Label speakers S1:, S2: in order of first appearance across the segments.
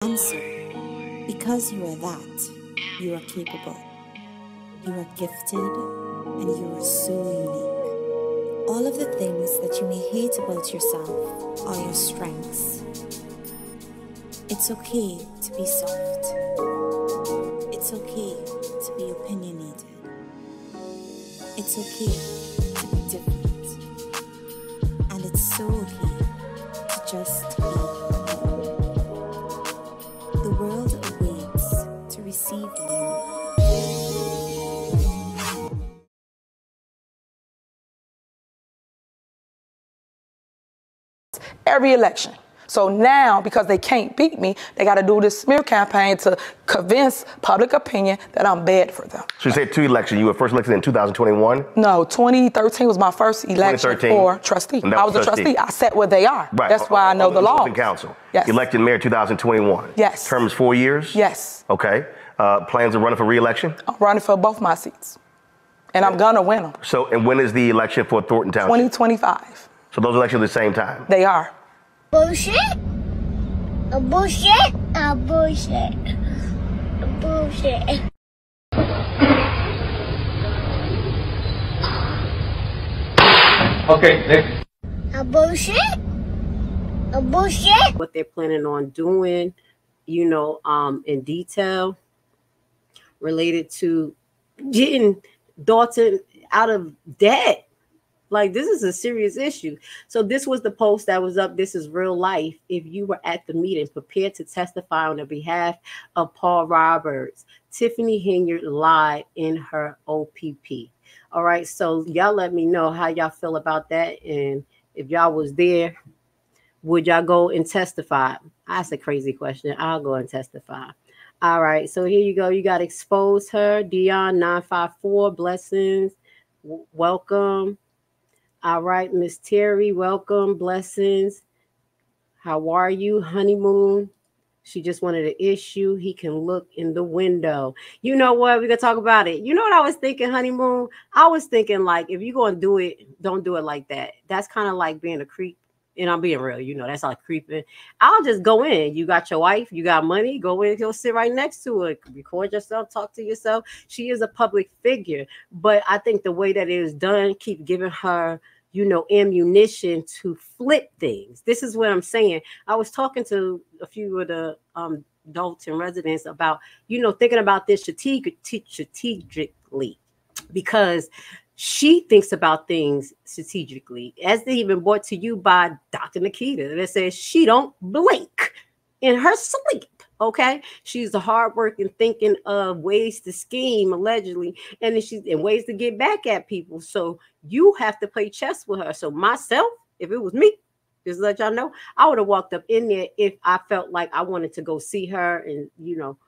S1: answer. Because you are that, you are capable. You are gifted and you are so unique. All of the things that you may hate about yourself are your strengths. It's okay to be soft. It's okay to be opinionated. It's okay to be different. And it's so okay to just be you. The world awaits to receive you.
S2: Every election. So now, because they can't beat me, they got to do this smear campaign to convince public opinion that I'm bad for them.
S3: So you said 2 elections. You were first elected in 2021?
S2: No, 2013 was my first election for trustee. I was a trustee. I sat where they are.
S3: Right.
S2: That's why I know the law.
S3: Council.
S2: Yes.
S3: Elected mayor 2021.
S2: Yes.
S3: Term is 4 years?
S2: Yes.
S3: Okay. Plans of running for re-election?
S2: I'm running for both my seats. And I'm going to win them.
S3: So, and when is the election for Thornton Township?
S2: 2025.
S3: So those elections at the same time?
S2: They are.
S4: Bullshit. A bullshit. A bullshit. A bullshit.
S5: Okay, next.
S4: A bullshit. A bullshit.
S6: What they're planning on doing, you know, in detail related to getting Dalton out of debt. Like, this is a serious issue. So this was the post that was up. This is real life. If you were at the meeting, prepared to testify on the behalf of Paul Roberts, Tiffany Henyard lied in her OPP. All right. So y'all let me know how y'all feel about that. And if y'all was there, would y'all go and testify? That's a crazy question. I'll go and testify. All right. So here you go. You got to expose her. Dion 954. Blessings. Welcome. All right, Miss Terry, welcome, blessings. How are you, honeymoon? She just wanted an issue. He can look in the window. You know what? We're going to talk about it. You know what I was thinking, honeymoon? I was thinking, like, if you're going to do it, don't do it like that. That's kind of like being a creep. And I'm being real, you know, that's like creeping. I'll just go in. You got your wife, you got money, go in, go sit right next to her, record yourself, talk to yourself. She is a public figure. But I think the way that it is done, keep giving her, you know, ammunition to flip things. This is what I'm saying. I was talking to a few of the Dalton residents about, you know, thinking about this strategically, because she thinks about things strategically, as they even brought to you by Dr. Nikita, that says she don't blink in her sleep. Okay, she's a hardworking, thinking of ways to scheme, allegedly, and then she's in ways to get back at people. So you have to play chess with her. So myself, if it was me, just to let y'all know, I would have walked up in there if I felt like I wanted to go see her and, you know,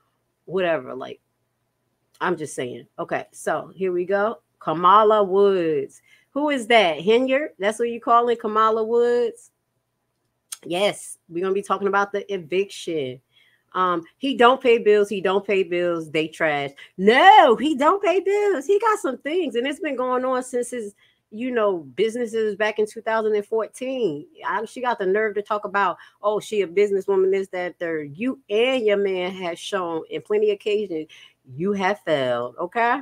S6: whatever. Like, I'm just saying. Okay, so here we go. Kamala Woods. Who is that? Henyard? That's what you call it, Kamala Woods? Yes, we're going to be talking about the eviction. He don't pay bills. He don't pay bills. They trash. No, he don't pay bills. He got some things, and it's been going on since his, you know, businesses back in 2014. She got the nerve to talk about, oh, she a businesswoman, this, that, third. You and your man have shown in plenty of occasions you have failed. Okay.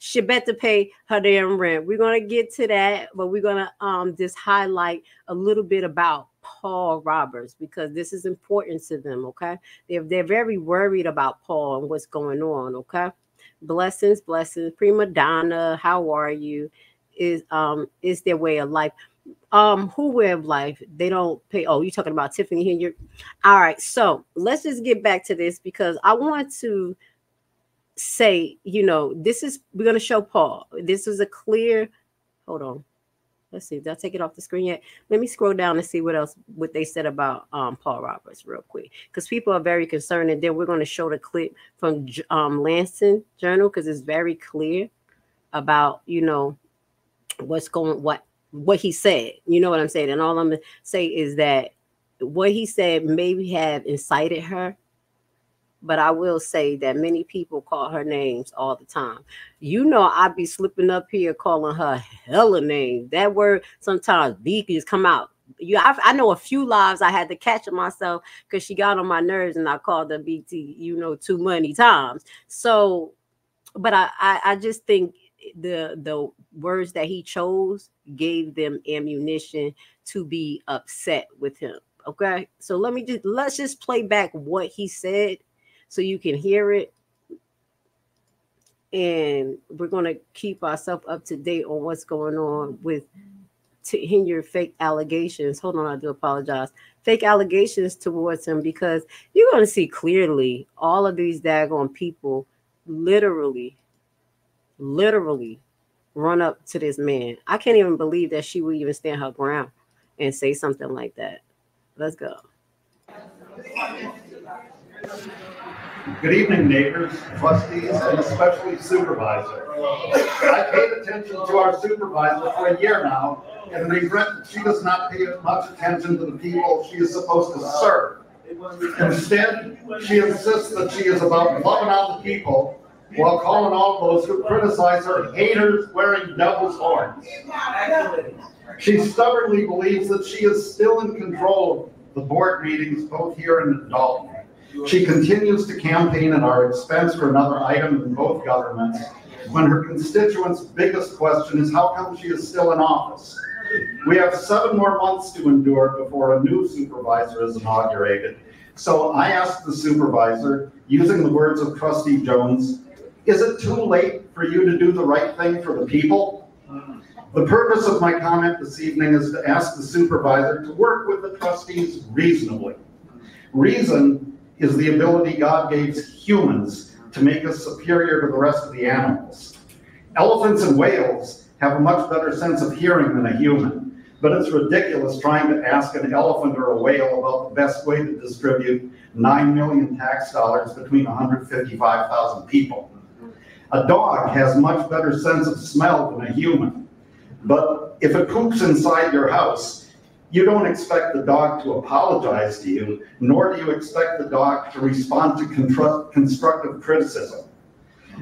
S6: She better pay her damn rent. We're going to get to that, but we're going to just highlight a little bit about Paul Roberts, because this is important to them, okay? They're very worried about Paul and what's going on, okay? Blessings, blessings. Prima Donna, how are you? Is their way of life. Who way of life? They don't pay. Oh, you're talking about Tiffany Henyard. All right, so let's just get back to this, because I want to say, you know, we're going to show Paul. This is a clear, hold on. Let's see, did I take it off the screen yet? Let me scroll down and see what they said about Paul Roberts real quick, because people are very concerned. And then we're going to show the clip from Lansing Journal, because it's very clear about, you know, what he said. You know what I'm saying? And all I'm going to say is that what he said maybe have incited her. But I will say that many people call her names all the time. You know, I be slipping up here calling her hella names. That word sometimes B can just come out. I know a few lives I had to catch myself because she got on my nerves and I called her BT, too many times. So, but I just think the words that he chose gave them ammunition to be upset with him. Okay, so let's just play back what he said so you can hear it. And we're going to keep ourselves up to date on what's going on with Henyard fake allegations. Hold on, I do apologize. Fake allegations towards him, because you're going to see clearly all of these daggone people literally run up to this man. I can't even believe that she would even stand her ground and say something like that. Let's go.
S5: Good evening, neighbors, trustees, and especially supervisor. I paid attention to our supervisor for a year now, and regret that she does not pay much attention to the people she is supposed to serve. Instead, she insists that she is about loving on the people while calling all those who criticize her haters wearing devil's horns. She stubbornly believes that she is still in control of the board meetings both here and in Dalton. She continues to campaign at our expense for another item in both governments, when her constituents' biggest question is how come she is still in office. We have 7 more months to endure before a new supervisor is inaugurated. So I asked the supervisor, using the words of Trustee Jones, is it too late for you to do the right thing for the people? The purpose of my comment this evening is to ask the supervisor to work with the trustees reasonably. Reason is the ability God gave humans to make us superior to the rest of the animals. Elephants and whales have a much better sense of hearing than a human, but it's ridiculous trying to ask an elephant or a whale about the best way to distribute 9 million tax dollars between 155,000 people. A dog has much better sense of smell than a human, but if it poops inside your house, you don't expect the dog to apologize to you, nor do you expect the dog to respond to constructive criticism.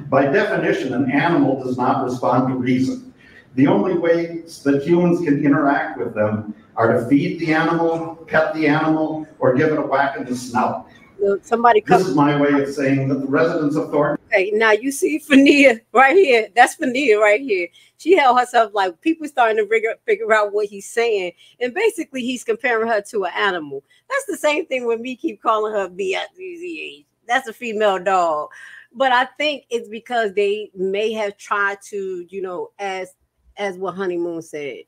S5: By definition, an animal does not respond to reason. The only ways that humans can interact with them are to feed the animal, pet the animal, or give it a whack in the snout. This is my way of saying that the residents of Thornton.
S6: Okay, now you see Fania right here. That's Fania right here. She held herself like people starting to figure out what he's saying. And basically, he's comparing her to an animal. That's the same thing when me keep calling her BZH. That's a female dog. But I think it's because they may have tried to, as what Honeymoon said,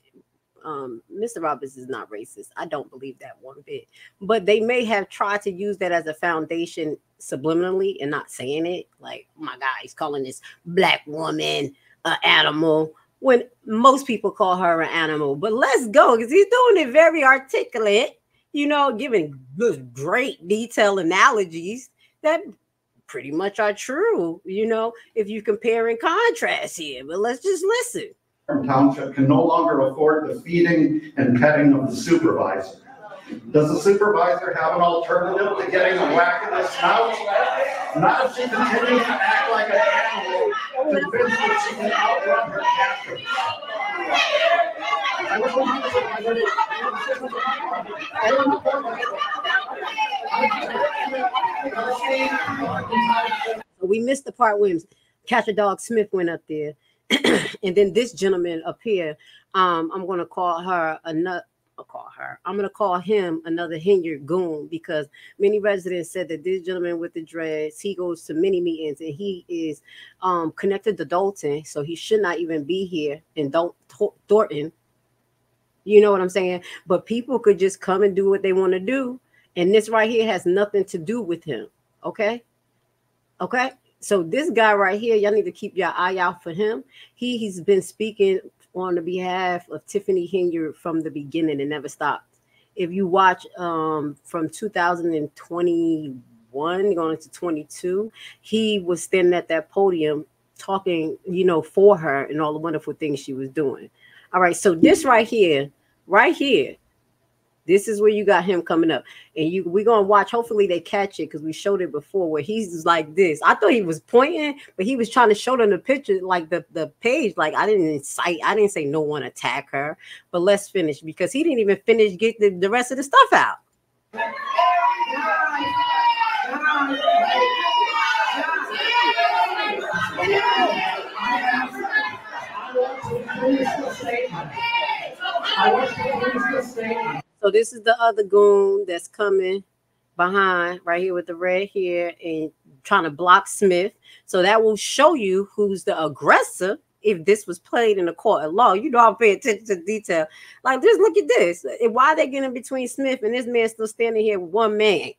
S6: Mr. Roberts is not racist. I don't believe that one bit. But they may have tried to use that as a foundation subliminally and not saying it. Like, oh my God, he's calling this black woman an animal, when most people call her an animal. But let's go, because he's doing it very articulate, giving great detailed analogies that pretty much are true, if you compare and contrast here. But let's just listen.
S5: Township can no longer afford the feeding and petting of the supervisor. Does the supervisor have an alternative to getting a whack in the snout? Not if she continues to act like an animal, convinced that she can outrun her captors.
S6: We missed the part when Catcher Dog Smith went up there. And then this gentleman up here, I'm going to call him another Henyard goon, because many residents said that this gentleman with the dreads, he goes to many meetings and he is connected to Dalton, so he should not even be here in Thornton. You know what I'm saying? But people could just come and do what they want to do, and this right here has nothing to do with him. Okay. So this guy right here, y'all need to keep your eye out for him. He's been speaking on the behalf of Tiffany Henyard from the beginning and never stopped. If you watch from 2021 going into 22, he was standing at that podium talking, for her and all the wonderful things she was doing. All right, so this right here, This is where you got him coming up, and we're gonna watch. Hopefully they catch it because we showed it before where he's like this. I thought he was pointing, but he was trying to show them the picture, like the page. Like I didn't say no one attack her, but let's finish because he didn't even finish get the rest of the stuff out. So this is the other goon that's coming behind right here with the red hair and trying to block Smith. So that will show you who's the aggressor if this was played in a court of law. You know, I'm paying attention to detail. Like, just look at this. Why are they getting between Smith and this man still standing here with one man?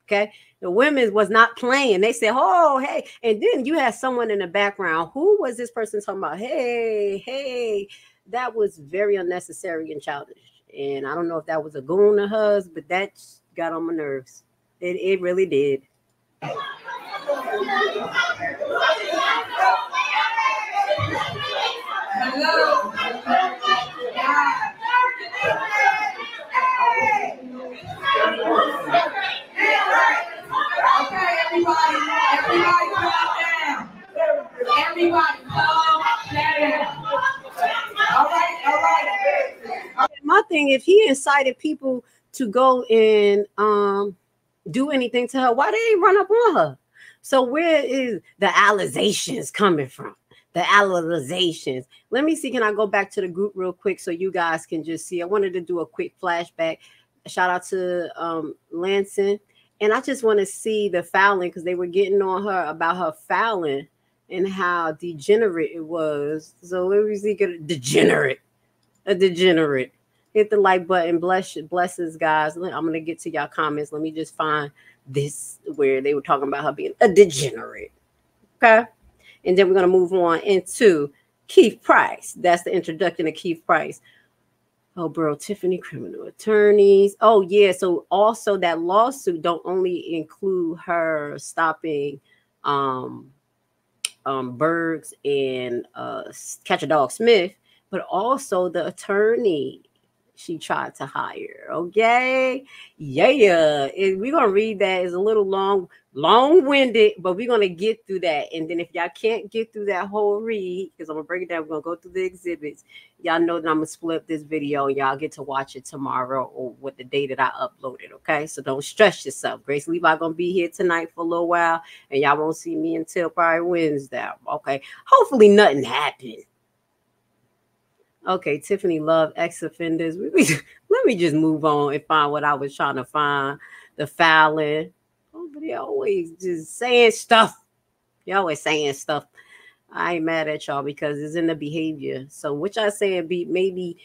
S6: Okay. The women was not playing. They said, oh, hey. And then you had someone in the background. Who was this person talking about? Hey. That was very unnecessary and childish. And I don't know if that was a goon of hers, but that got on my nerves. It really did.
S7: Okay, everybody calm down. Everybody calm down. All right.
S6: My thing, if he incited people to go and do anything to her, why they run up on her? So where is the allegations coming from? The allegations. Let me see. Can I go back to the group real quick so you guys can just see? I wanted to do a quick flashback. Shout out to Lanson. And I just want to see the fouling because they were getting on her about her fouling and how degenerate it was. So let me see. A degenerate. Hit the like button. Blesses, guys. I'm going to get to y'all comments. Let me just find this where they were talking about her being a degenerate. Okay. And then we're going to move on into Keith Price. That's the introduction of Keith Price. Oh, bro, Tiffany, criminal attorneys. Oh, yeah. So also that lawsuit don't only include her stopping Bergs and Catch a Dog Smith, but also the attorney she tried to hire. Okay. Yeah. We're going to read that. It's a little long-winded, but we're going to get through that. And then if y'all can't get through that whole read, because I'm going to break it down, we're going to go through the exhibits. Y'all know that I'm going to split up this video. Y'all get to watch it tomorrow or with the day that I uploaded. Okay. So don't stress yourself. Grace Levi going to be here tonight for a little while, and y'all won't see me until probably Wednesday. Okay. Hopefully nothing happened. Okay, Tiffany Love, ex-offenders. Let me just move on and find what I was trying to find. The fouling. Oh, but they always just saying stuff. You're always saying stuff. I ain't mad at y'all because it's in the behavior. So what y'all saying be maybe,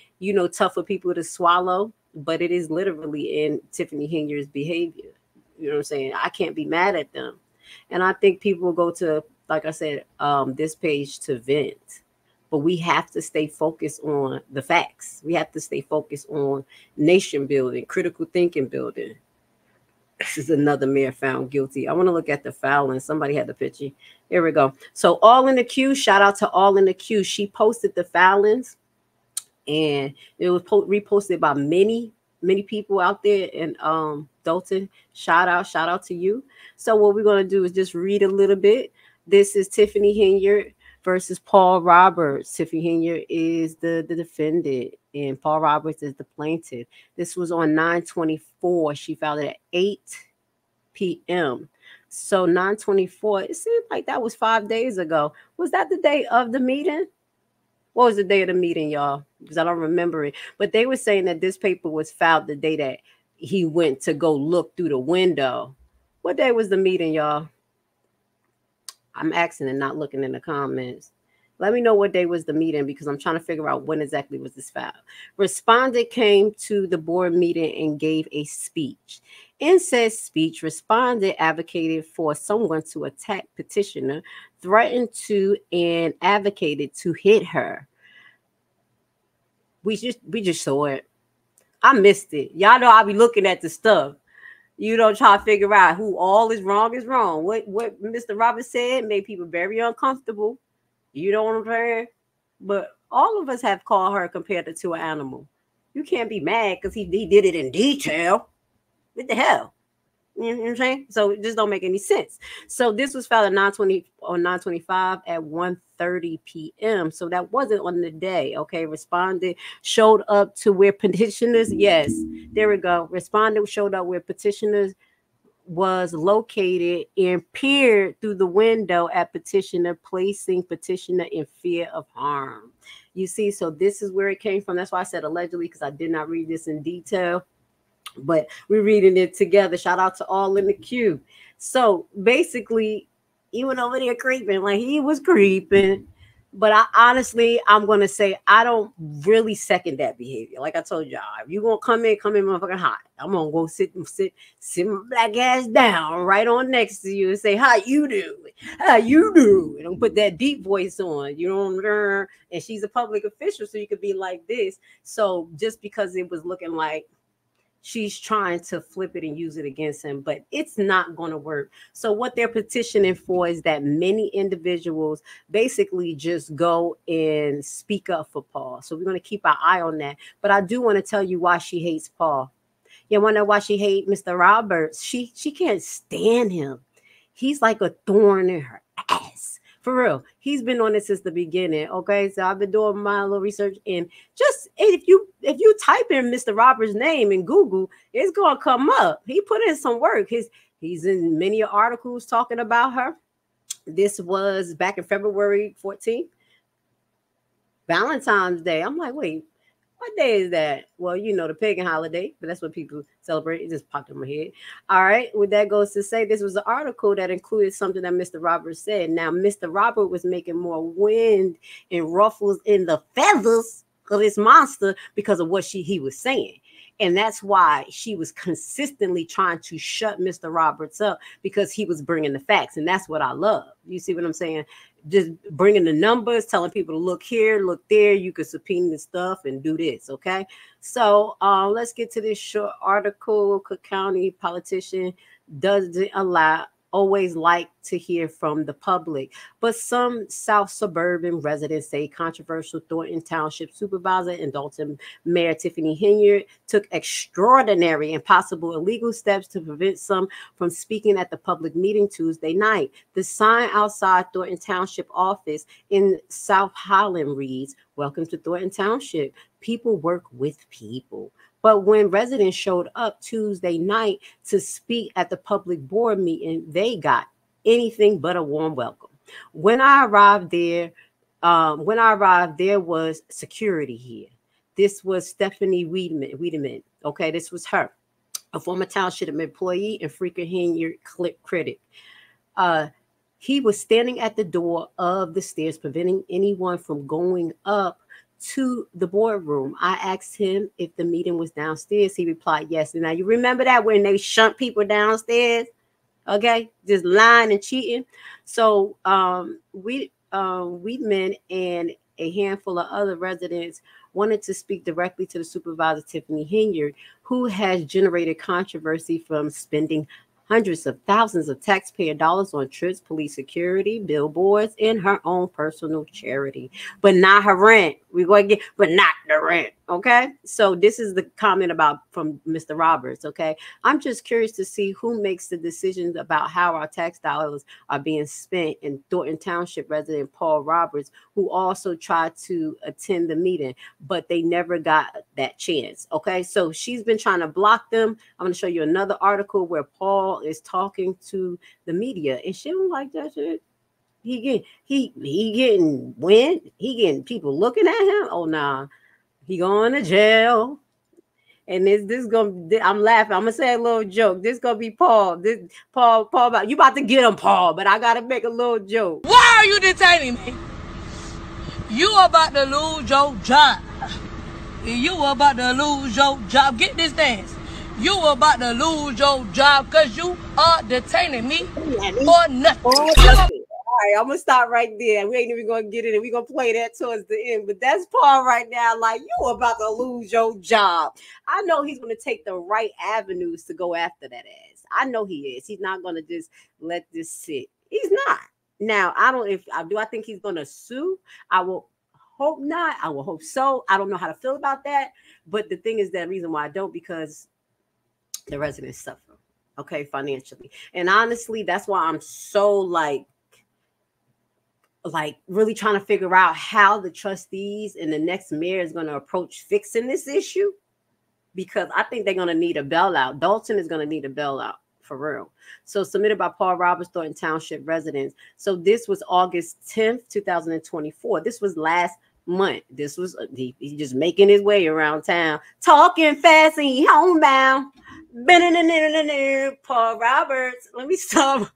S6: tough for people to swallow, but it is literally in Tiffany Henyard's behavior. You know what I'm saying? I can't be mad at them. And I think people will go to, like I said, this page to vent. But we have to stay focused on the facts. We have to stay focused on nation building, critical thinking building. This is another mayor found guilty. I want to look at the fouling. Somebody had the picture. Here we go. So All in the Q, shout out to All in the Q. She posted the foulings, and it was reposted by many people out there in Dolton. Shout out to you. So what we're going to do is just read a little bit. This is Tiffany Henyard versus Paul Roberts. Tiffany Henyard is the defendant, and Paul Roberts is the plaintiff. This was on 9/24. She filed it at 8 p.m. So 9/24, it seems like that was 5 days ago. Was that the day of the meeting? What was the day of the meeting, y'all? Because I don't remember it. But they were saying that this paper was filed the day that he went to go look through the window. What day was the meeting, y'all? I'm asking and not looking in the comments. Let me know what day was the meeting because I'm trying to figure out when exactly was this filed. Respondent came to the board meeting and gave a speech. In said speech, respondent advocated for someone to attack petitioner, threatened to and advocated to hit her. We just saw it. I missed it. Y'all know I'll be looking at the stuff. Try to figure out who all is wrong is wrong. What Mr. Roberts said made people very uncomfortable. You know what I'm saying? But all of us have called her compared to an animal. You can't be mad because he did it in detail. What the hell? You know what I'm saying? So it just don't make any sense. So this was filed at 9/25 at 1:30 p.m. So that wasn't on the day. Okay, respondent showed up to where petitioners. Yes, there we go. Respondent showed up where petitioners was located and peered through the window at petitioner, placing petitioner in fear of harm. You see, so this is where it came from. That's why I said allegedly, because I did not read this in detail. But we're reading it together. Shout out to all in the queue. So basically, he went over there creeping, like he was creeping. But I'm gonna say I don't really second that behavior. Like I told y'all, if you gonna come in motherfucking hot. I'm gonna go sit my black ass down right on next to you and say, how you do? How you do? And don't put that deep voice on. You don't. And she's a public official, so you could be like this. So just because it was looking like she's trying to flip it and use it against him, but it's not going to work. So what they're petitioning for is that many individuals basically just go and speak up for Paul. So we're going to keep our eye on that. But I do want to tell you why she hates Paul. You want to know why she hates Mr. Roberts? She can't stand him. He's like a thorn in her ass. For real, he's been on it since the beginning. Okay, so I've been doing my little research, and just if you type in Mr. Roberts' name in Google, it's gonna come up. He put in some work. He's in many articles talking about her. This was back in February 14th, Valentine's Day. I'm like, wait, what day is that? Well, you know, the pagan holiday, but that's what people celebrate. It just popped in my head. All right. Well, that goes to say this was an article that included something that Mr. Roberts said. Now, Mr. Robert was making more wind and ruffles in the feathers of this monster because of what he was saying. And that's why she was consistently trying to shut Mr. Roberts up, because he was bringing the facts. And that's what I love. You see what I'm saying? Just bringing the numbers, telling people to look here, look there. You could subpoena the stuff and do this. Okay. So let's get to this short article. Cook County politician doesn't always like to hear from the public, but some South suburban residents say controversial Thornton Township Supervisor and Dalton Mayor Tiffany Henyard took extraordinary and possible illegal steps to prevent some from speaking at the public meeting Tuesday night. The sign outside Thornton Township office in South Highland reads, "Welcome to Thornton Township. People work with people." But when residents showed up Tuesday night to speak at the public board meeting, they got anything but a warm welcome. When I arrived there was security here. This was Stephanie Wiedemann. Okay, this was her, a former township employee and frequent Henyard critic. He was standing at the door of the stairs, preventing anyone from going up to the boardroom. I asked him if the meeting was downstairs. He replied yes. And now you remember that when they shunt people downstairs, okay, just lying and cheating. So Weedman and a handful of other residents wanted to speak directly to the supervisor, Tiffany Henyard, who has generated controversy from spending hundreds of thousands of taxpayer dollars on trips, police security, billboards, and her own personal charity, but not her rent. We're going to get, but not the rent. Okay. So this is the comment from Mr. Roberts. Okay. I'm just curious to see who makes the decisions about how our tax dollars are being spent. And Thornton Township resident Paul Roberts, who also tried to attend the meeting, but they never got that chance. Okay. So she's been trying to block them. I'm going to show you another article where Paul is talking to the media, and she don't like that shit. He getting wind. He getting people looking at him. Oh nah, he going to jail. And this gonna. I'm laughing. I'm gonna say a little joke. This gonna be Paul. Paul. You about to get him, Paul? But I gotta make a little joke.
S2: Why are you detaining me? You about to lose your job. You about to lose your job. Get this dance. You about to lose your job because you are detaining me for nothing.
S6: All right, I'm gonna stop right there. We ain't even gonna get it, and we're gonna play that towards the end. But that's Paul right now. Like, you about to lose your job. I know he's gonna take the right avenues to go after that ass. I know he is. He's not gonna just let this sit. He's not. Now, I think he's gonna sue. I will hope not. I will hope so. I don't know how to feel about that. But the thing is, that reason why I don't, because the residents suffer, okay, financially. And honestly, that's why I'm so like really trying to figure out how the trustees and the next mayor is going to approach fixing this issue, because I think they're going to need a bailout. Dalton is going to need a bailout for real. So submitted by Paul Roberts, Thornton Township residents. So this was August 10th, 2024. This was last month. This was he's just making his way around town, talking fast and he homebound. Paul Roberts. Let me stop.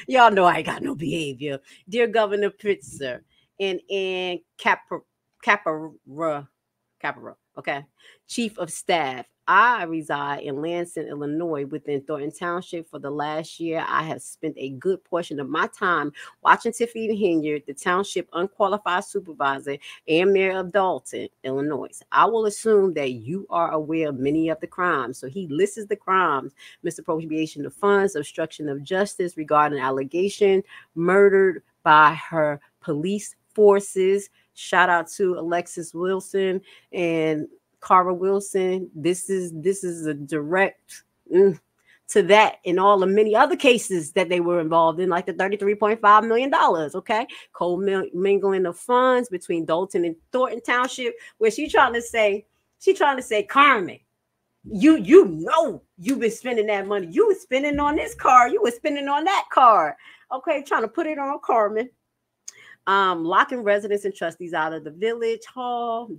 S6: Y'all know I ain't got no behavior. Dear Governor Pritzker and Capra, okay, Chief of Staff, I reside in Lansing, Illinois, within Thornton Township. For the last year, I have spent a good portion of my time watching Tiffany Henyard, the township unqualified supervisor and mayor of Dalton, Illinois. I will assume that you are aware of many of the crimes. So he lists the crimes: misappropriation of funds, obstruction of justice regarding allegation, murdered by her police forces. Shout out to Alexis Wilson and Cara Wilson. This is a direct to that and all the many other cases that they were involved in, like the $33.5 million. Okay, co-mingling of funds between Dalton and Thornton Township, where she's trying to say, Carmen, you know you've been spending that money. You were spending on this car. You were spending on that car. Okay, trying to put it on Carmen. Locking residents and trustees out of the village hall,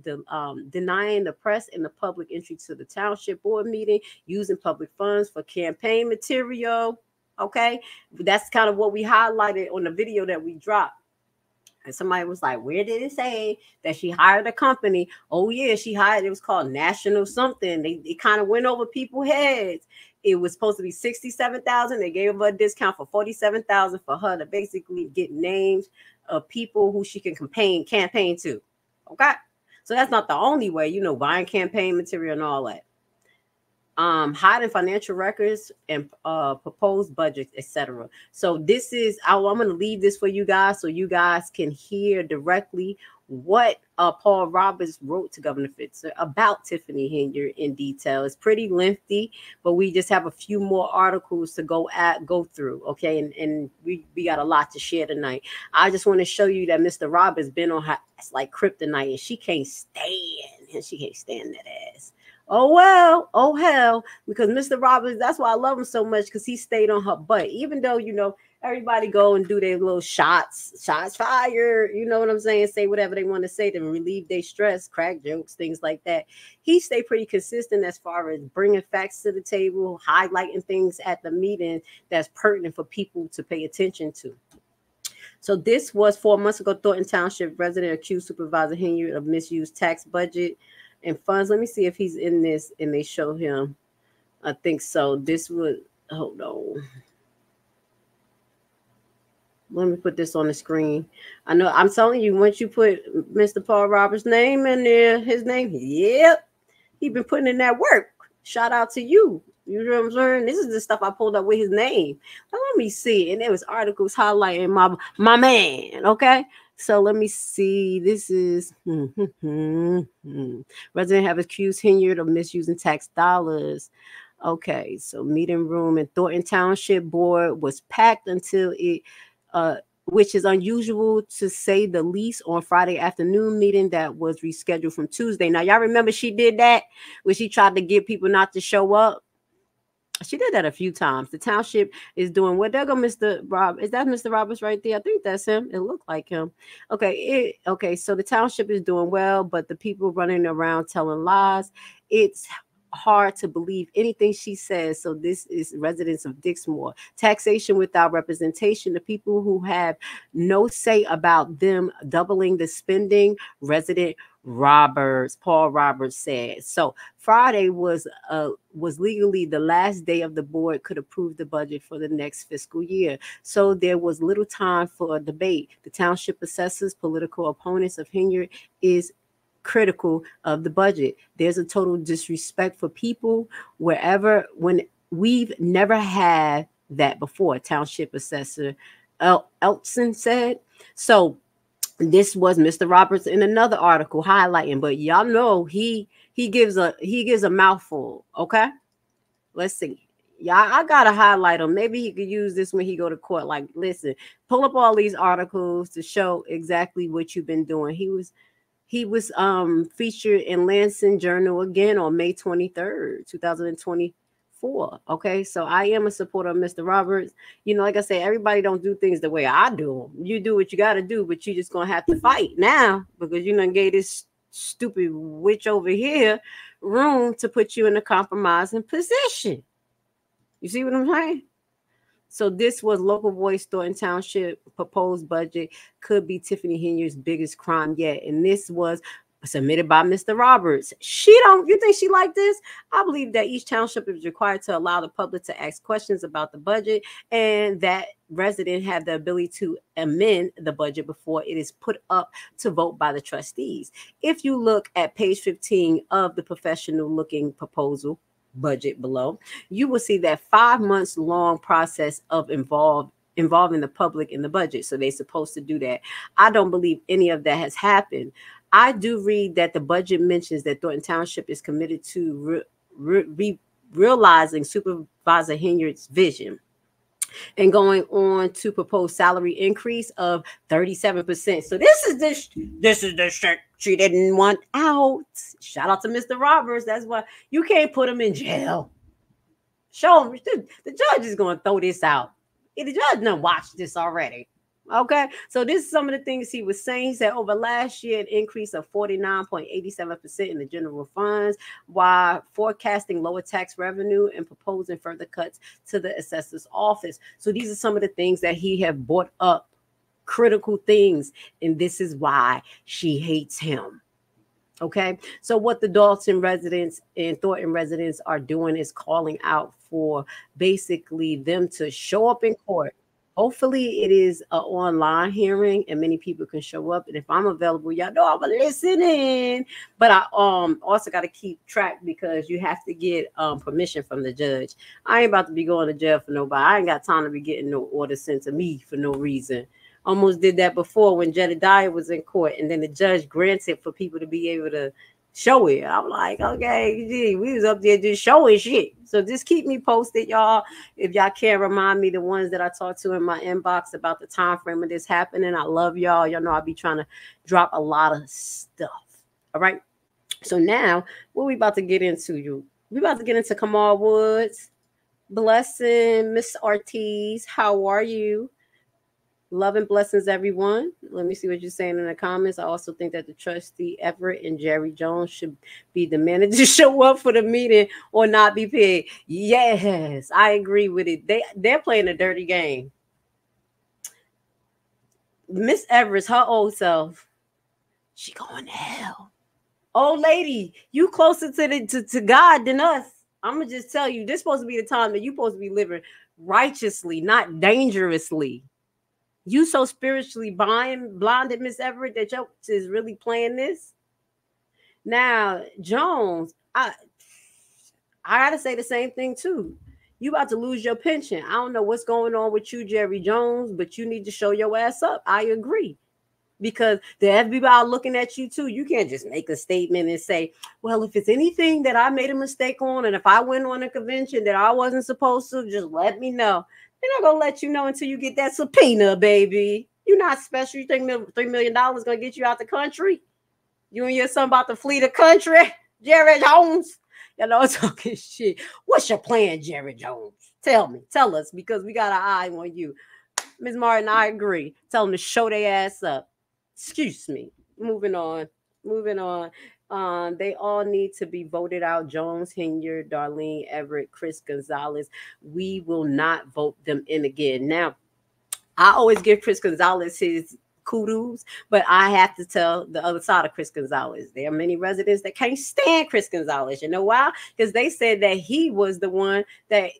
S6: denying the press and the public entry to the township board meeting, using public funds for campaign material. Okay, that's kind of what we highlighted on the video that we dropped. And somebody was like, where did it say that she hired a company? Oh yeah, she hired, it was called National something. It kind of went over people's heads. It was supposed to be $67,000. They gave her a discount for $47,000 for her to basically get names of people who she can campaign to. Okay, so that's not the only way, you know, buying campaign material and all that. Hiding financial records and proposed budgets, etc. So this is, I'm going to leave this for you guys so you guys can hear directly what Paul Roberts wrote to Governor Pritzker about Tiffany Henyard in detail. It's pretty lengthy, but we just have a few more articles to go through. Okay, and we got a lot to share tonight. I just want to show you that Mr. Roberts been on her, it's like kryptonite, and she can't stand that ass. Oh well, oh hell, because Mr. Roberts, that's why I love him so much, because he stayed on her butt, even though, you know, everybody go and do their little shots fired, you know what I'm saying, say whatever they want to say to relieve their stress, crack jokes, things like that. He stayed pretty consistent as far as bringing facts to the table, highlighting things at the meeting that's pertinent for people to pay attention to. So this was 4 months ago. Thornton Township resident accused Supervisor Henyard of misused tax budget and funds. Let me see if he's in this and they show him. I think so. This would, hold on. Let me put this on the screen. I know, I'm telling you, once you put Mr. Paul Roberts' name in there, his name, yep, he been putting in that work. Shout out to you. You know what I'm saying? This is the stuff I pulled up with his name. Now, let me see. And there was articles highlighting my man. Okay. So let me see. This is resident have accused Henyard of misusing tax dollars. Okay. So meeting room in Thornton Township board was packed until it, which is unusual to say the least, on Friday afternoon meeting that was rescheduled from Tuesday. Now, y'all remember she did that when she tried to get people not to show up? She did that a few times. The township is doing what? There go Mr. Rob. Is that Mr. Roberts right there? I think that's him. It looked like him. Okay. Okay. So the township is doing well, but the people running around telling lies. It's hard to believe anything she says. So this is residents of Dixmoor. Taxation without representation. The people who have no say about them doubling the spending. Resident Roberts, Paul Roberts said. So Friday was legally the last day of the board could approve the budget for the next fiscal year. So there was little time for a debate. The township assessors, political opponents of Henyard, is critical of the budget. There's a total disrespect for people when we've never had that before, township assessor Elton said. So This was Mr. Roberts in another article highlighting, but y'all know he gives a mouthful. Okay, let's see. Yeah, I gotta highlight him. Maybe he could use this when he go to court. Like, listen, pull up all these articles to show exactly what you've been doing. He was featured in Lansing Journal again on May 23rd, 2024. Okay, so I am a supporter of Mr. Roberts. You know, like I say, everybody don't do things the way I do them. You do what you got to do, but you just gonna have to fight now because you done gave this stupid witch over here room to put you in a compromising position. You see what I'm saying? So this was Local Voice Thornton Township proposed budget could be Tiffany Henyard's biggest crime yet. And this was submitted by Mr. Roberts. You think she like this? I believe that each township is required to allow the public to ask questions about the budget and that residents have the ability to amend the budget before it is put up to vote by the trustees. If you look at page 15 of the professional looking proposal budget below, you will see that 5 months long process of involving the public in the budget. So they're supposed to do that. I don't believe any of that has happened. I do read that the budget mentions that Thornton Township is committed to realizing Supervisor Henyard's vision and going on to propose salary increase of 37%. So this is the shit she didn't want out. Shout out to Mr. Roberts. That's why you can't put him in jail. Show him. The judge is going to throw this out. The judge done watched this already. Okay, so this is some of the things he was saying. He said over last year, an increase of 49.87% in the general funds, while forecasting lower tax revenue and proposing further cuts to the assessor's office. So these are some of the things that he have brought up, critical things, and this is why she hates him. Okay, so what the Dalton residents and Thornton residents are doing is calling out for basically them to show up in court. Hopefully it is an online hearing and many people can show up. And if I'm available, y'all know I'm listening. But I also got to keep track because you have to get permission from the judge. I ain't about to be going to jail for nobody. I ain't got time to be getting no order sent to me for no reason. Almost did that before when Jedediah was in court, and then the judge granted for people to be able to show it. I'm like, okay, gee, we was up there just showing shit. So just keep me posted, y'all. If y'all can remind me the ones that I talked to in my inbox about the time frame of this happening. I love y'all. Y'all know I'll be trying to drop a lot of stuff. All right. So now what we about to get into? We about to get into Kamal Woods. Blessing, Miss Ortiz. How are you? Love and blessings, everyone. Let me see what you're saying in the comments. I also think that the trustee Everett and Jerry Jones should be demanded to show up for the meeting or not be paid. Yes, I agree with it. They're playing a dirty game. Miss Everett, her old self, she going to hell. Old lady, you closer to God than us. I'm gonna just tell you, this is supposed to be the time that you're supposed to be living righteously, not dangerously. You so spiritually blinded, Miss Everett, that your is really playing this. Now, Jones, I gotta say the same thing too. You about to lose your pension. I don't know what's going on with you, Jerry Jones, but you need to show your ass up. I agree. Because the FBI looking at you too. You can't just make a statement and say, well, if it's anything that I made a mistake on, and if I went on a convention that I wasn't supposed to, just let me know. They're not going to let you know until you get that subpoena, baby. You're not special. You think $3 million is going to get you out the country? You and your son about to flee the country? Jerry Jones? You know, talking shit. What's your plan, Jerry Jones? Tell us, because we got an eye on you. Ms. Martin, I agree. Tell them to show their ass up. Excuse me. Moving on. They all need to be voted out. Jones, Henyard, Darlene, Everett, Chris Gonzalez. We will not vote them in again. Now, I always give Chris Gonzalez his kudos, but I have to tell the other side of Chris Gonzalez. There are many residents that can't stand Chris Gonzalez. You know why? Because they said that he was the one that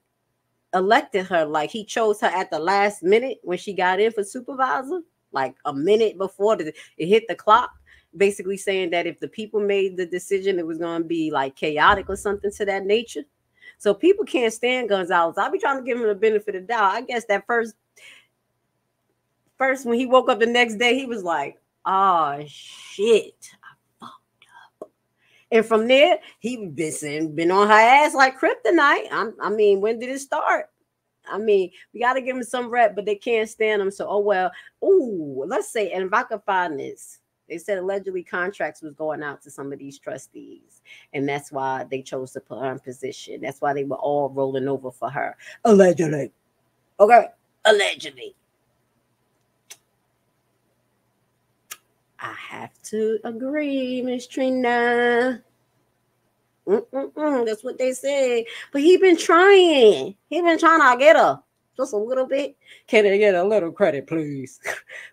S6: elected her. Like, he chose her at the last minute when she got in for supervisor, like a minute before it hit the clock. Basically saying that if the people made the decision, it was going to be like chaotic or something to that nature. So people can't stand Gonzalez. I'll be trying to give him the benefit of the doubt. I guess that first when he woke up the next day, he was like, oh shit, I fucked up. And from there, he been on her ass like kryptonite. I mean, when did it start? I mean, we got to give them some rep, but they can't stand them. So, oh well. Ooh, let's say, and if I could find this, they said allegedly contracts was going out to some of these trustees, and that's why they chose to put her in position. That's why they were all rolling over for her, allegedly. Okay, allegedly. I have to agree, Miss Trina. That's what they said. But he been trying. He been trying to get her just a little bit. Can I get a little credit, please?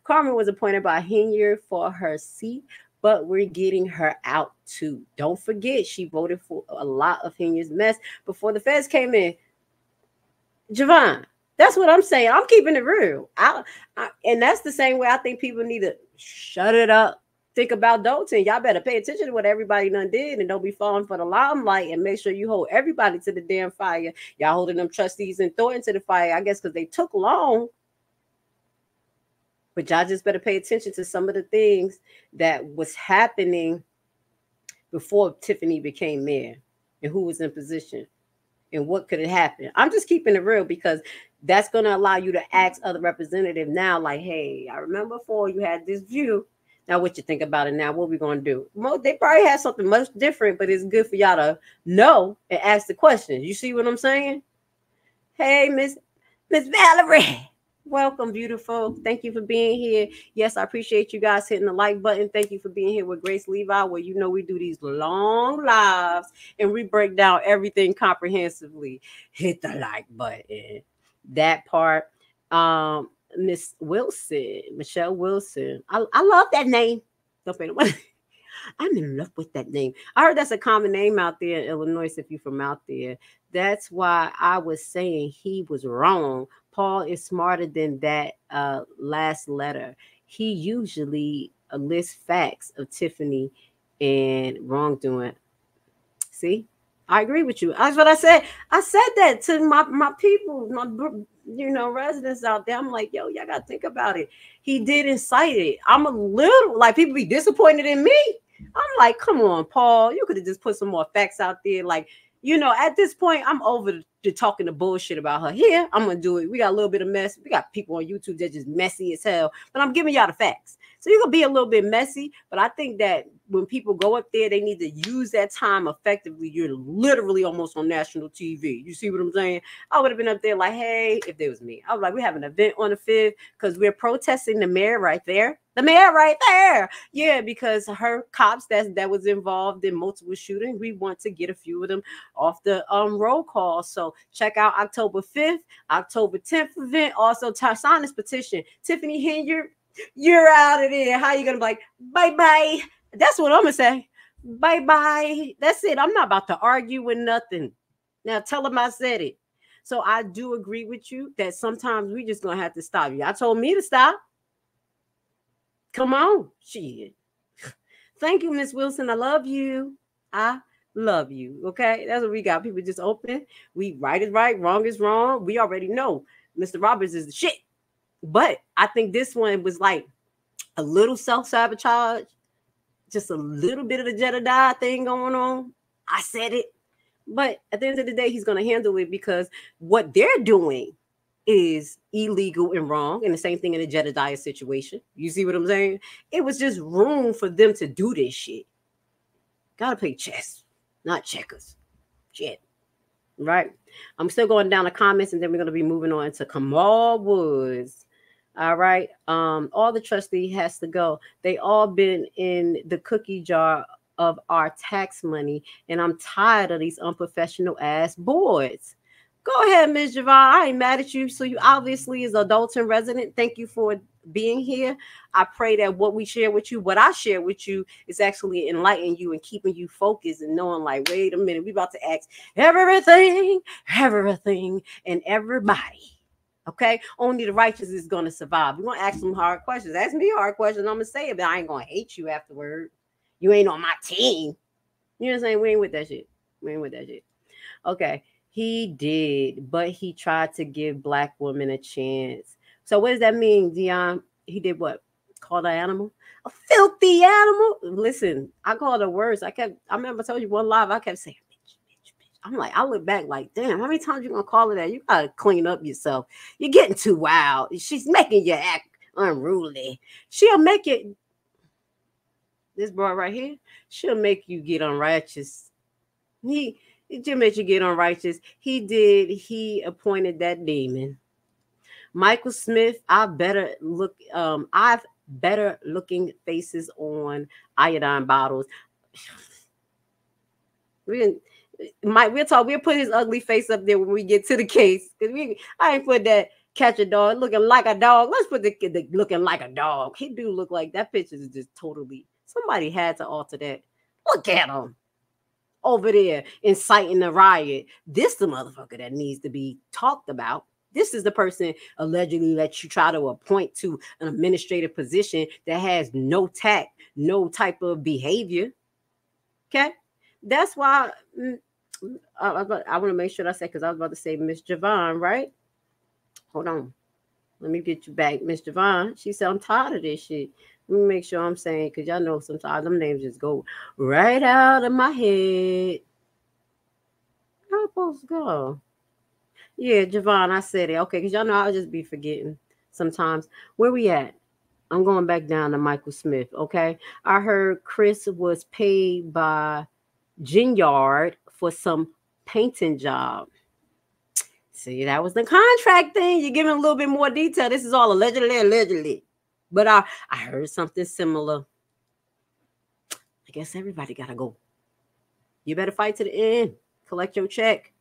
S6: Carmen was appointed by Henyard for her seat, but we're getting her out too. Don't forget, she voted for a lot of Henyard's mess before the feds came in. Javon, that's what I'm saying. I'm keeping it real. And that's the same way I think people need to shut it up. Think about DOLTON. Y'all better pay attention to what everybody done did and don't be falling for the limelight, and make sure you hold everybody to the damn fire. Y'all holding them trustees and Thornton to the fire, I guess, because they took long. But y'all just better pay attention to some of the things that was happening before Tiffany became mayor and who was in position and what could have happened. I'm just keeping it real because that's going to allow you to ask other representatives now, like, hey, I remember before you had this view. Now, what you think about it now? What we gonna do? They probably have something much different, but it's good for y'all to know and ask the questions. You see what I'm saying? Hey, Miss Valerie, welcome, beautiful. Thank you for being here. Yes, I appreciate you guys hitting the like button. Thank you for being here with Grace Levi, where you know we do these long lives and we break down everything comprehensively. Hit the like button. That part. Miss Wilson, Michelle Wilson. I love that name. I'm in love with that name. I heard that's a common name out there in Illinois if you're from out there. That's why I was saying he was wrong. Paul is smarter than that last letter. He usually lists facts of Tiffany and wrongdoing. See? I agree with you. That's what I said. I said that to my people, my residents out there. I'm like, yo, y'all got to think about it. He did incite it. I'm a little, like, people be disappointed in me. I'm like, come on, Paul. You could have just put some more facts out there. Like, at this point, I'm over to talking the bullshit about her. Here, I'm going to do it. We got a little bit of mess. We got people on YouTube that just messy as hell. But I'm giving y'all the facts. So you're going to be a little bit messy. But I think that when people go up there, they need to use that time effectively. You're literally almost on national TV. You see what I'm saying? I would have been up there like, hey, if there was me. I was like, we have an event on the 5th because we're protesting the mayor right there. The mayor right there. Yeah, because her cops that was involved in multiple shootings, we want to get a few of them off the roll call. So check out October 5th, October 10th event. Also, sign this petition. Tiffany Henyard, you're out of there. How you going to be like, bye-bye? That's what I'm going to say. Bye-bye. That's it. I'm not about to argue with nothing. Now, tell them I said it. So I do agree with you that sometimes we just going to have to stop. Y'all told me to stop. Come on. Shit. Thank you, Miss Wilson. I love you. I love you. Okay. That's what we got. People just open. We right is right. Wrong is wrong. We already know Mr. Roberts is the shit. But I think this one was like a little self-sabotage. Just a little bit of the Jedediah thing going on. I said it. But at the end of the day, he's going to handle it because what they're doing is illegal and wrong. And the same thing in the Jedediah situation. You see what I'm saying? It was just room for them to do this shit. Gotta play chess, not checkers. Shit. Right? I'm still going down the comments and then we're going to be moving on to Kamal Woods. All right. All the trustee has to go. They all been in the cookie jar of our tax money. And I'm tired of these unprofessional ass boards. Go ahead, Ms. Javon. I ain't mad at you. So you obviously is a DOLTON resident. Thank you for being here. I pray that what we share with you, what I share with you is actually enlightening you and keeping you focused and knowing like, wait a minute, we about to ask everything, and everybody. Okay? Only the righteous is going to survive. We're going to ask some hard questions. Ask me hard questions. I'm going to say it, but I ain't going to hate you afterward. You ain't on my team. You know what I'm saying? We ain't with that shit. We ain't with that shit. Okay. He did, but he tried to give Black women a chance. So what does that mean, Dion? He did what? Called an animal? A filthy animal. Listen, I called her worse. I remember I told you one live, I kept saying, bitch, bitch, bitch. I'm like, I look back like, damn, how many times you gonna call her that? You gotta clean up yourself. You're getting too wild. She's making you act unruly. She'll make it. This boy right here, she'll make you get unrighteous. He just makes you get unrighteous. He appointed that demon. Michael Smith, I've better looking faces on iodine bottles. We'll put his ugly face up there when we get to the case. I ain't put that catch a dog looking like a dog. Let's put the looking like a dog. He do look like that picture is just totally. Somebody had to alter that. Look at him over there inciting the riot. This the motherfucker that needs to be talked about. This is the person allegedly that you try to appoint to an administrative position that has no tact, no type of behavior. Okay, that's why I want to make sure I say, because I was about to say Miss Javon, right? Hold on, let me get you back, Miss Javon. She said I'm tired of this shit. Let me make sure I'm saying, because y'all know sometimes them names just go right out of my head. How supposed to go? Yeah, Javon, I said it. Okay, because y'all know I'll just be forgetting sometimes. Where we at? I'm going back down to Michael Smith, okay? I heard Chris was paid by Henyard for some painting job. See, that was the contract thing. You're giving a little bit more detail. This is all allegedly. But I heard something similar. I guess everybody got to go. You better fight to the end. Collect your check.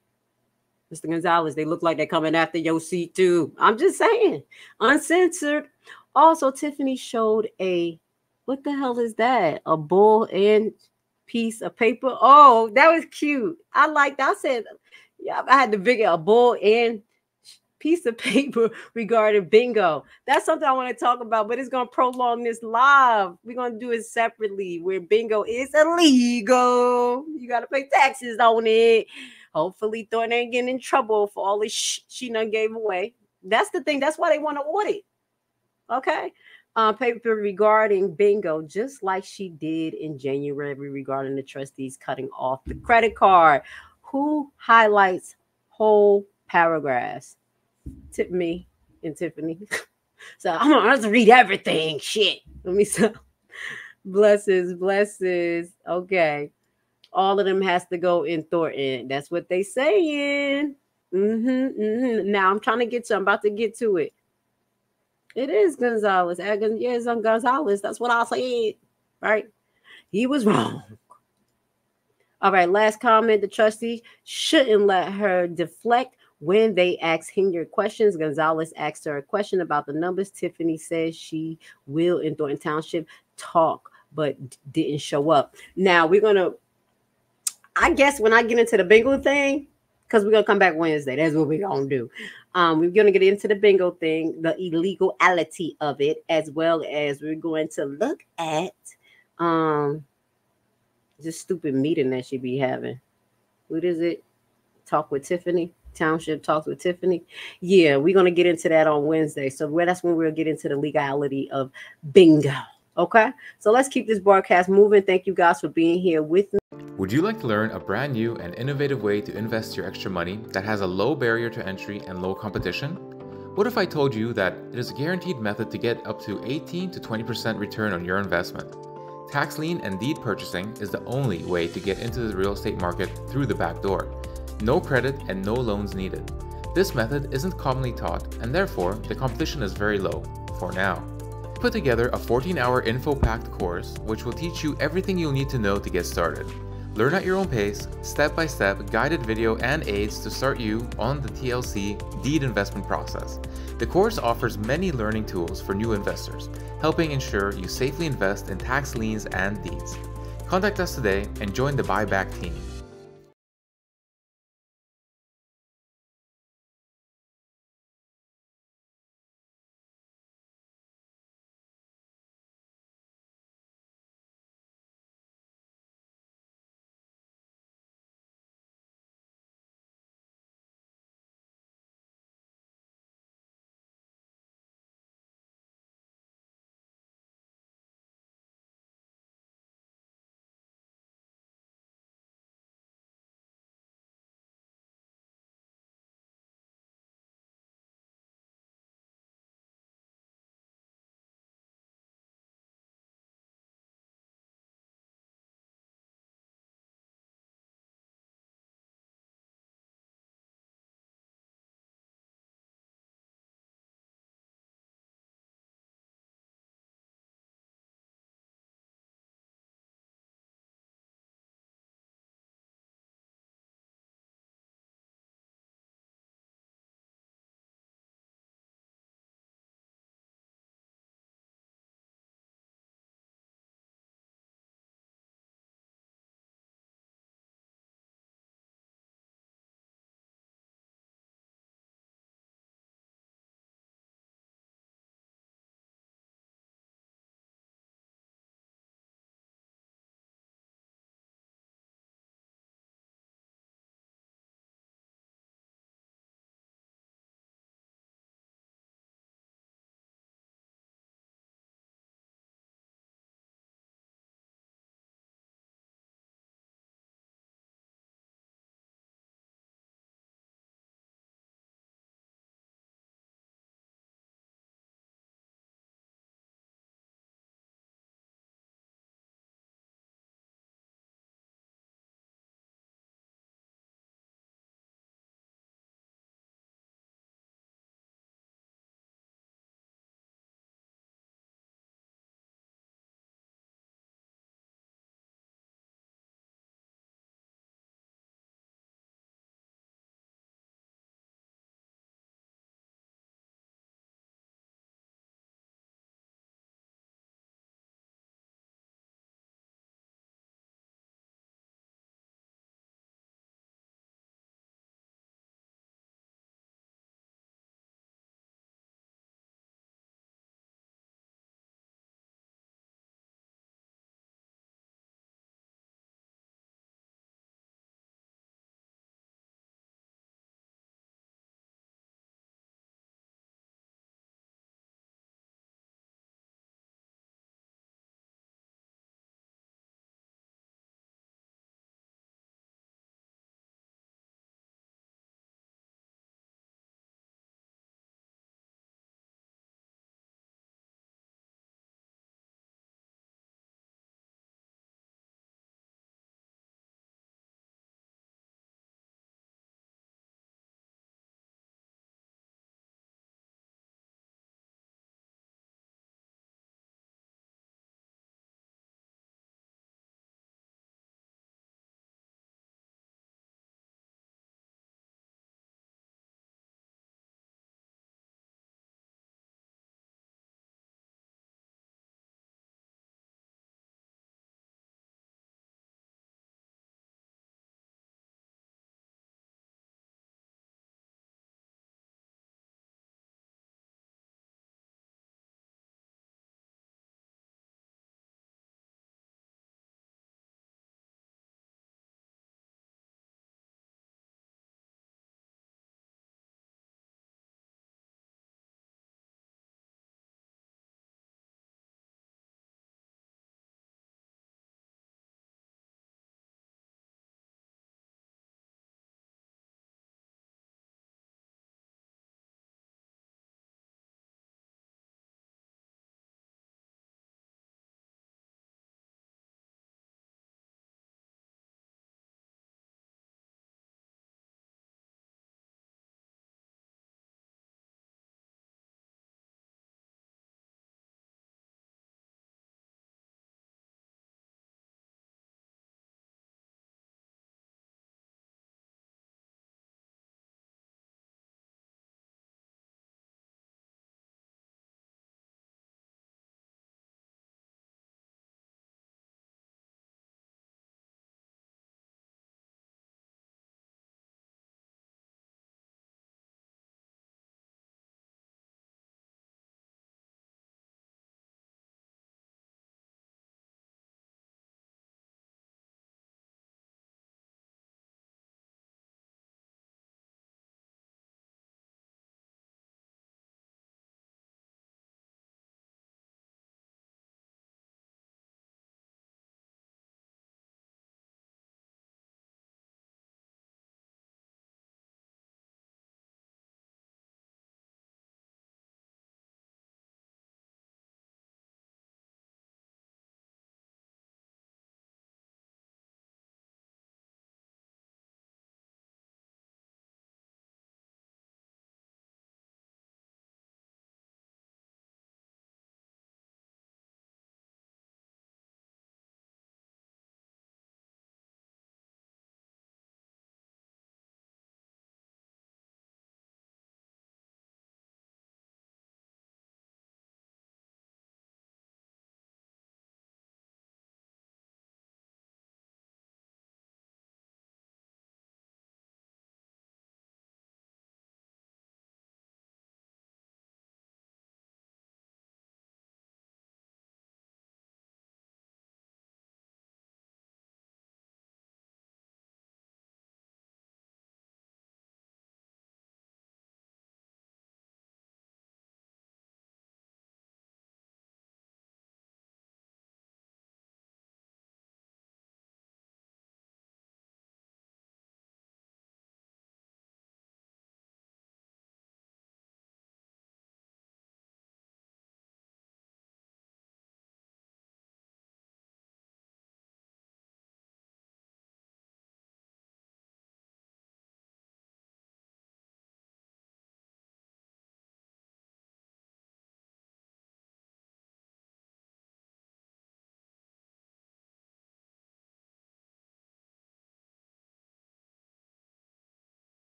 S6: Mr. Gonzalez, they look like they're coming after your seat too. I'm just saying. Uncensored. Also, Tiffany showed what the hell is that? A bull and piece of paper. Oh, that was cute. I like that. I said, yeah, I had to figure a bull and piece of paper regarding bingo. That's something I want to talk about, but it's going to prolong this live. We're going to do it separately where bingo is illegal. You got to pay taxes on it. Hopefully Thornton ain't getting in trouble for all this she done gave away. That's the thing. That's why they want to audit. Okay. Paper regarding bingo, just like she did in January regarding the trustees cutting off the credit card. Who highlights whole paragraphs? Tip me and Tiffany. So I'm gonna have to read everything. Shit. Let me say blesses. Okay. All of them has to go in Thornton. That's what they saying. Now I'm about to get to it. It is Gonzalez. Yeah, it's on Gonzalez. That's what I said. Right? He was wrong. All right, last comment. The trustee shouldn't let her deflect when they ask Henyard questions. Gonzalez asked her a question about the numbers. Tiffany says she will in Thornton Township talk, but didn't show up. Now we're gonna, I guess when I get into the bingo thing, because we're gonna come back Wednesday. That's what we're gonna do. We're gonna get into the bingo thing, the illegality of it, as well as we're going to look at this stupid meeting that she be having. What is it? Talk with Tiffany. Township talks with Tiffany. Yeah, we're going to get into that on Wednesday. So that's when we'll get into the legality of bingo. Okay, so let's keep this broadcast moving. Thank you guys for being here with me.
S8: Would you like to learn a brand new and innovative way to invest your extra money that has a low barrier to entry and low competition? What if I told you that it is a guaranteed method to get up to 18 to 20% return on your investment? Tax lien and deed purchasing is the only way to get into the real estate market through the back door. No credit and no loans needed. This method isn't commonly taught, and therefore the competition is very low, for now. Put together a 14-hour info-packed course which will teach you everything you'll need to know to get started. Learn at your own pace, step-by-step guided video and aids to start you on the TLC deed investment process. The course offers many learning tools for new investors, helping ensure you safely invest in tax liens and deeds. Contact us today and join the buyback team.